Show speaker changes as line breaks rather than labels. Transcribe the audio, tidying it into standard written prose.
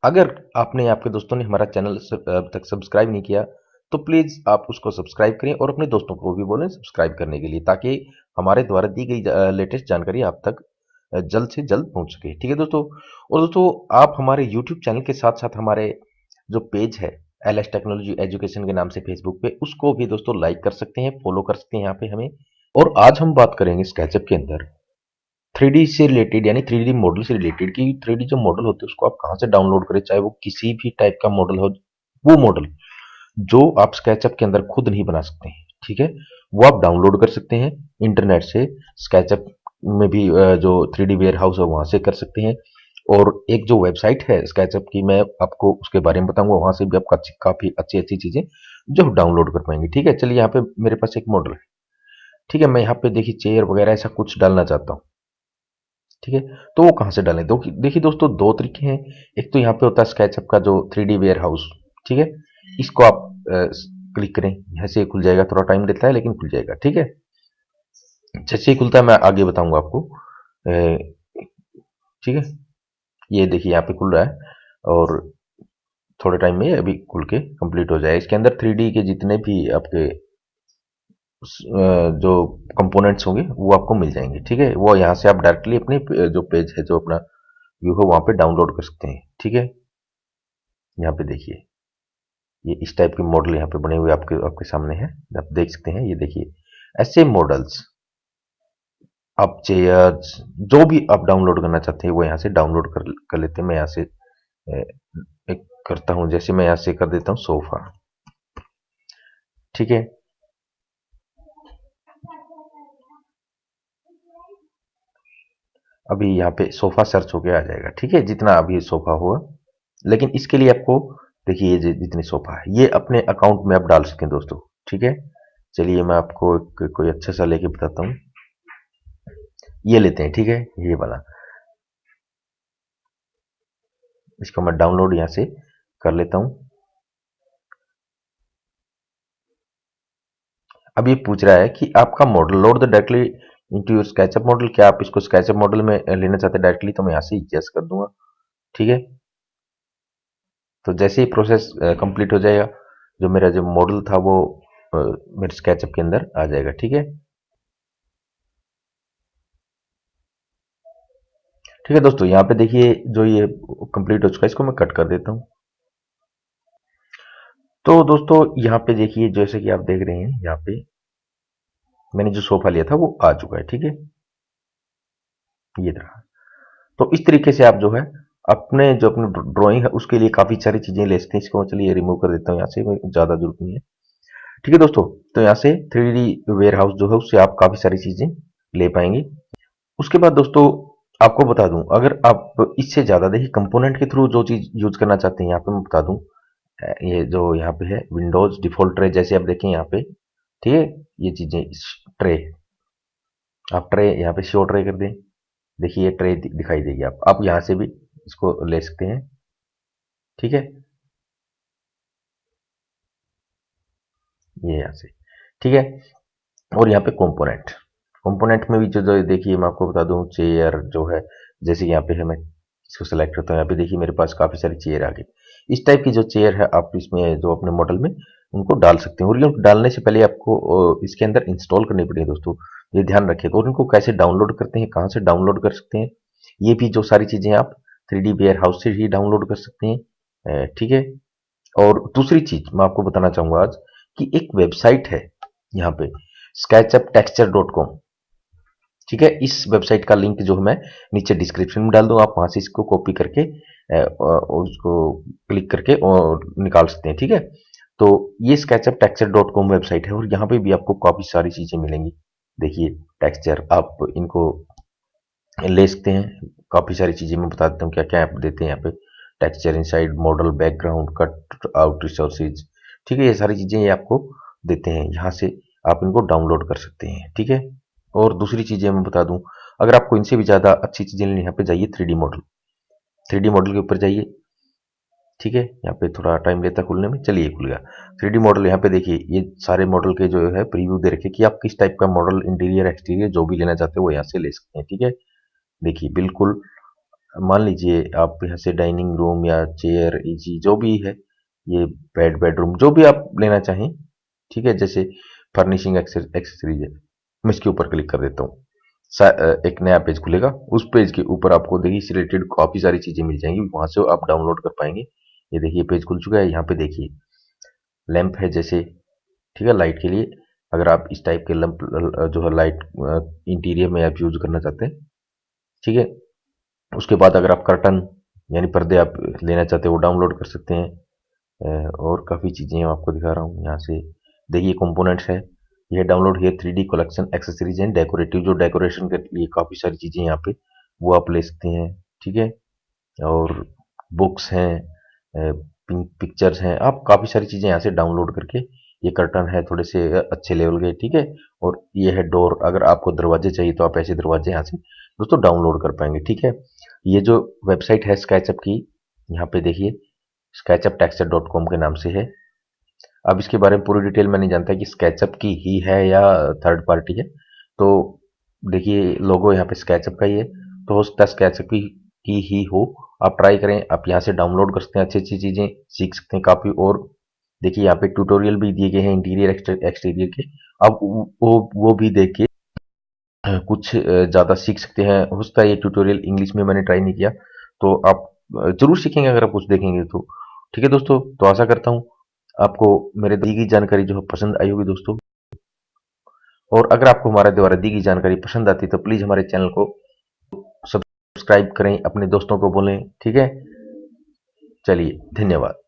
अगर आपने आपके दोस्तों ने हमारा चैनल अब तक सब्सक्राइब नहीं किया तो प्लीज़ आप उसको सब्सक्राइब करें और अपने दोस्तों को भी बोलें सब्सक्राइब करने के लिए, ताकि हमारे द्वारा दी गई लेटेस्ट जानकारी आप तक जल्द से जल्द पहुंच सके। ठीक है दोस्तों। और दोस्तों, आप हमारे यूट्यूब चैनल के साथ साथ हमारे जो पेज है एल एस टेक्नोलॉजी एजुकेशन के नाम से फेसबुक पे, उसको भी दोस्तों लाइक कर सकते हैं, फॉलो कर सकते हैं यहाँ पे हमें। और आज हम बात करेंगे स्केचअप के अंदर 3D से रिलेटेड, यानी 3D मॉडल से रिलेटेड, कि 3D जो मॉडल होते हैं उसको आप कहाँ से डाउनलोड करें, चाहे वो किसी भी टाइप का मॉडल हो, वो मॉडल जो आप स्केचअप के अंदर खुद नहीं बना सकते हैं, ठीक है, वो आप डाउनलोड कर सकते हैं इंटरनेट से। स्केचअप में भी जो 3D वेयर हाउस है वहां से कर सकते हैं। और एक जो वेबसाइट है स्केचअप की, मैं आपको उसके बारे में बताऊंगा, वहां से भी आप काफी अच्छी अच्छी चीजें जो डाउनलोड कर पाएंगे। ठीक है, चलिए यहाँ पे मेरे पास एक मॉडल है। ठीक है, मैं यहाँ पे देखिए चेयर वगैरह ऐसा कुछ डालना चाहता हूँ। ठीक है, तो वो कहाँ से डालें? देखिए दोस्तों, दो तरीके हैं। एक तो यहाँ पे होता है स्केचअप का जो 3D वेयर हाउस। ठीक है, इसको आप क्लिक करें, यहाँ से खुल जाएगा, थोड़ा टाइम लेता है लेकिन खुल जाएगा। ठीक है, जैसे ही खुलता है मैं आगे बताऊंगा आपको। ठीक है, ये देखिए यहाँ पे खुल रहा है और थोड़े टाइम में अभी खुल के कंप्लीट हो जाए। इसके अंदर 3D के जितने भी आपके जो कंपोनेंट्स होंगे वो आपको मिल जाएंगे। ठीक है, वो यहाँ से आप डायरेक्टली अपने जो पेज है, जो अपना व्यू है, वहां पे डाउनलोड कर सकते हैं। ठीक है, यहाँ पे देखिए ये इस टाइप के मॉडल यहाँ पे बने हुए आपके आपके सामने हैं, आप देख सकते हैं। ये देखिए ऐसे मॉडल्स, आप चेयर्स जो भी आप डाउनलोड करना चाहते हैं वो यहाँ से डाउनलोड कर लेते हैं। मैं यहाँ से एक करता हूँ, जैसे मैं यहाँ से कर देता हूँ सोफा। ठीक है, अभी यहाँ पे सोफा सर्च होके आ जाएगा। ठीक है, जितना अभी सोफा हुआ, लेकिन इसके लिए आपको देखिए ये जितनी सोफा है ये अपने अकाउंट में आप डाल सकते हैं दोस्तों। ठीक है, चलिए मैं आपको कोई अच्छा सा लेके बताता हूँ। ये लेते हैं, ठीक है, ये वाला, इसको मैं डाउनलोड यहाँ से कर लेता हूँ। अब ये पूछ रहा है कि आपका model load the directly into your SketchUp model, क्या आप इसको स्केचअप मॉडल में लेना चाहते हैं डायरेक्टली? तो मैं यहाँ से यस कर दूंगा। ठीक है, तो जैसे ही प्रोसेस कंप्लीट हो जाएगा, जो मेरा जो मॉडल था वो मेरे स्केचअप के अंदर आ जाएगा। ठीक है, ठीक है दोस्तों, यहाँ पे देखिए जो ये कंप्लीट हो चुका है, इसको मैं कट कर देता हूँ। तो दोस्तों यहाँ पे देखिए, जैसे कि आप देख रहे हैं, यहाँ पे मैंने जो सोफा लिया था वो आ चुका है। ठीक है, ये रहा। तो इस तरीके से आप जो है अपने जो अपनी ड्राइंग है उसके लिए काफी सारी चीजें ले सकते हैं। इसको चलिए रिमूव कर देता हूँ यहाँ से, ज्यादा जरूरत नहीं है। ठीक है दोस्तों, तो यहाँ से 3D वेयर हाउस जो है उससे आप काफी सारी चीजें ले पाएंगे। उसके बाद दोस्तों आपको बता दूं, अगर आप इससे ज्यादा देखिए कंपोनेंट के थ्रू जो चीज यूज करना चाहते हैं, यहाँ पे मैं बता दूं, ये जो यहाँ पे है विंडोज डिफॉल्ट ट्रे, जैसे आप देखें यहाँ पे। ठीक है, ये चीजें ट्रे, आप ट्रे यहाँ पे शो ट्रे कर दें, देखिए ये ट्रे दिखाई देगी। आप यहाँ से भी इसको ले सकते हैं। ठीक है, ये यहाँ से। ठीक है, और यहाँ पे कंपोनेंट, कंपोनेंट में भी जो देखिए मैं आपको बता दूं, चेयर जो है, जैसे यहाँ पे है, मैं इसको सेलेक्ट करता हूँ, यहाँ पे देखिए मेरे पास काफी सारी चेयर आ गई। इस टाइप की जो चेयर है आप इसमें जो अपने मॉडल में उनको डाल सकते हैं। और इनको डालने से पहले आपको इसके अंदर इंस्टॉल करनी पड़ेगी दोस्तों, ये ध्यान रखिएगा। और इनको कैसे डाउनलोड करते हैं, कहाँ से डाउनलोड कर सकते हैं, ये भी जो सारी चीजें आप 3D वेयर हाउस से ही डाउनलोड कर सकते हैं। ठीक है, और दूसरी चीज मैं आपको बताना चाहूंगा आज, कि एक वेबसाइट है यहाँ पे sketchup-texture.com। ठीक है, इस वेबसाइट का लिंक जो है मैं नीचे डिस्क्रिप्शन में डाल दूंगा, आप वहां से इसको कॉपी करके उसको क्लिक करके और निकाल सकते हैं। ठीक है, तो ये sketchup-texture.com वेबसाइट है और यहाँ पे भी आपको काफी सारी चीजें मिलेंगी। देखिए टेक्सचर आप इनको ले सकते हैं, काफी सारी चीजें मैं बता देता हूँ क्या क्या आप देते हैं यहाँ पे। Texture inside, model, background, cut out resources. ठीक है, ये सारी चीजें ये आपको देते हैं, यहाँ से आप इनको डाउनलोड कर सकते हैं। ठीक है, और दूसरी चीजें मैं बता दूं, अगर आपको इनसे भी ज्यादा अच्छी चीजें लेनी, यहाँ पे जाइए 3D मॉडल, 3D मॉडल के ऊपर जाइए। ठीक है, यहाँ पे थोड़ा टाइम लेता है खुलने में। चलिए खुल गया। 3D मॉडल यहाँ पे देखिए, ये सारे मॉडल के जो है प्रीव्यू दे रखे कि आप किस टाइप का मॉडल इंटीरियर एक्सटीरियर जो भी लेना चाहते हो वो यहाँ से ले सकते हैं। ठीक है, देखिए बिल्कुल। मान लीजिए आप यहाँ से डाइनिंग रूम या चेयर इजी जो भी है, ये बेडरूम जो भी आप लेना चाहें, ठीक है, जैसे फर्निशिंग एक्सेसरीज है, मैं इसके ऊपर क्लिक कर देता हूँ। एक नया पेज खुलेगा। उस पेज के ऊपर आपको देखिए इससे रिलेटेड काफी सारी चीजें मिल जाएंगी, वहां से आप डाउनलोड कर पाएंगे। ये देखिए पेज खुल चुका है। यहाँ पे देखिए लैंप है जैसे, ठीक है, लाइट के लिए। अगर आप इस टाइप के लैंप जो है लाइट इंटीरियर में आप यूज करना चाहते हैं, ठीक है। उसके बाद अगर आप कर्टन यानी पर्दे आप लेना चाहते हो वो डाउनलोड कर सकते हैं। और काफ़ी चीज़ें मैं आपको दिखा रहा हूँ यहाँ से। देखिए कंपोनेंट्स है, ये डाउनलोड है 3D collection accessories and decorative, जो डेकोरेशन के लिए काफ़ी सारी चीज़ें यहाँ पे वो आप ले सकते हैं। ठीक है, और बुक्स हैं, पिक्चर्स हैं, आप काफ़ी सारी चीज़ें यहाँ से डाउनलोड करके, ये कर्टन है थोड़े से अच्छे लेवल के, ठीक है। और ये है डोर, अगर आपको दरवाजे चाहिए तो आप ऐसे दरवाजे यहाँ से दोस्तों डाउनलोड कर पाएंगे। ठीक है, ये जो वेबसाइट है स्केचअप की, यहाँ पे देखिए स्केचअप टेक्सचर डॉट कॉम के नाम से है। अब इसके बारे में पूरी डिटेल मैं नहीं जानता कि स्केचअप की ही है या थर्ड पार्टी है। तो देखिए लोगो यहाँ पे स्केचअप का ही है, तो हो सकता है स्केचअप की ही हो। आप ट्राई करें, आप यहाँ से डाउनलोड कर सकते हैं, अच्छी अच्छी चीज़ें सीख सकते हैं काफ़ी। और देखिए यहाँ पे ट्यूटोरियल भी दिए गए हैं इंटीरियर एक्सटीरियर के, आप वो भी देख के कुछ ज़्यादा सीख सकते हैं। हो सकता है ये ट्यूटोरियल इंग्लिश में मैंने ट्राई नहीं किया, तो आप जरूर सीखेंगे अगर आप कुछ देखेंगे तो। ठीक है दोस्तों, तो आशा करता हूँ आपको मेरे दी गई जानकारी जो है पसंद आई होगी दोस्तों। और अगर आपको हमारे द्वारा दी गई जानकारी पसंद आती है तो प्लीज़ हमारे चैनल को सब्सक्राइब करें, अपने दोस्तों को बोलें। ठीक है, चलिए धन्यवाद।